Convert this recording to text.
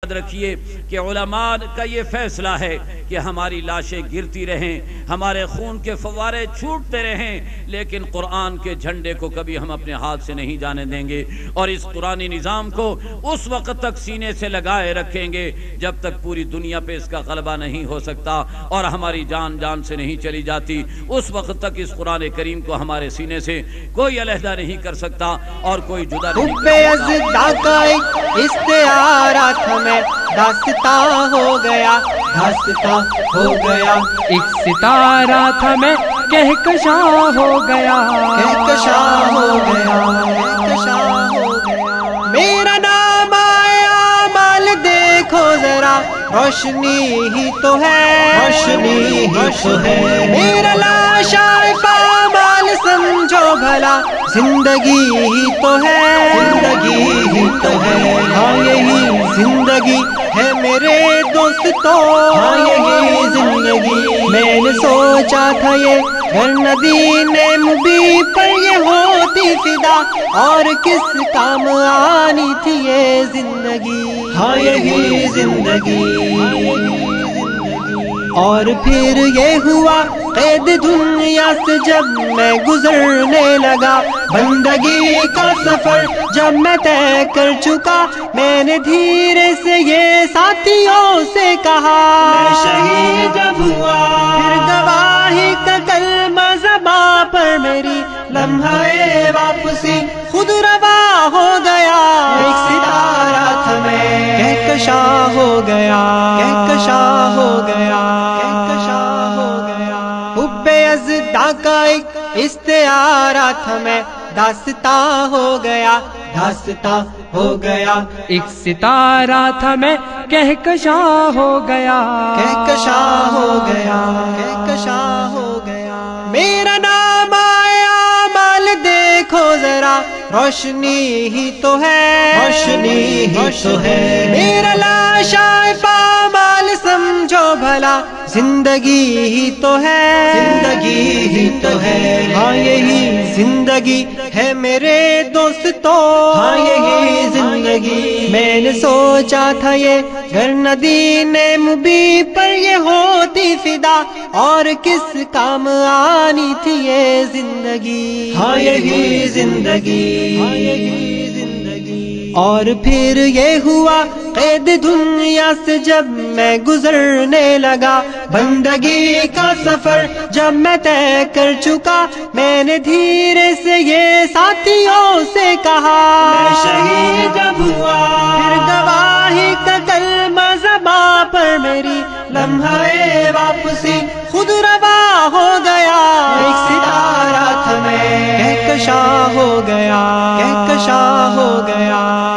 یاد رکھیے کہ علماء کا یہ فیصلہ ہے کہ ہماری لاشیں گرتی رہیں، ہمارے خون کے فوارے چھوٹتے رہیں، لیکن قرآن کے جھنڈے کو کبھی ہم اپنے ہاتھ سے نہیں جانے دیں گے، اور اس قرآنی نظام کو اس وقت تک سینے سے لگائے رکھیں گے جب تک پوری دنیا پہ اس کا غلبہ نہیں ہو سکتا اور ہماری جان سے نہیں چلی جاتی۔ اس وقت تک اس قرآن کریم کو ہمارے سینے سے کوئی علیحدہ نہیں کر سکتا اور کوئی جدا نہیں کر سکتا۔ استعارہ تھا میں داستاں ہو گیا، داستاں ہو گیا، ایک ستارہ تھا میں کہکشاں ہو گیا، کہکشاں ہو گیا، کہکشاں ہو گیا۔ میرا نام آیا مال دیکھو ذرا، روشنی ہی تو ہے، روشنی ہی تو ہے۔ میرا لاشا پامال سمجھو بھلا، زندگی ہی تو ہے، زندگی ہی تو ہے۔ ہاں یہی زندگی ہے میرے دوستو، ہاں یہی زندگی۔ میں نے سوچا تھا یہ گھر ندی مبی پر یہ ہوتی فدا، اور کس کام آنی تھی یہ زندگی، ہاں یہی زندگی۔ اور پھر یہ ہوا قید دنیا سے جب میں گزرنے لگا، بندگی کا سفر جب میں طے کر چکا، میں نے دھیرے سے یہ ساتھیوں سے کہا، میں شہید جب ہوا پھر گواہی کا کلمہ زباں پر میری، لمحہ واپسی خود روا ہو گیا، ایک ستارہ تھا میں کہکشاں ہو گیا، کہکشاں ہو گیا، کہکشاں ہو گیا۔ حب ازدا کا ایک استعارہ تھا میں داستاں ہو گیا، داستاں ہو گیا، ایک ستارہ تھا میں کہکشاں ہو گیا، کہکشاں ہو گیا، کہکشاں ہو گیا۔ میرا نام آیا مال دیکھو ذرا، روشنی ہی تو ہے، روشنی ہی تو ہے۔ میرا لاشا پامال سمجھو بھلا، زندگی ہی تو ہے، زندگی ہی تو ہے۔ ہاں یہی زندگی ہے میرے دوستو، ہاں یہی زندگی۔ میں نے سوچا تھا یہ گھر ندی مبی پر یہ ہوتی فدا، اور کس کام آنی تھی یہ زندگی، ہاں یہی زندگی، ہاں یہی زندگی۔ اور پھر یہ ہوا قید دنیا سے جب میں گزرنے لگا، بندگی کا سفر جب میں طے کر چکا، میں نے دھیرے سے یہ ساتھیوں سے کہا، میں شہید جب ہوا پھر گواہی کا کلمہ زباں پر میری، لمحہ واپسی خود روا ہو گیا، ایک ستارہ تھا میں کہکشاں ہو گیا، کہکشاں ہو گیا۔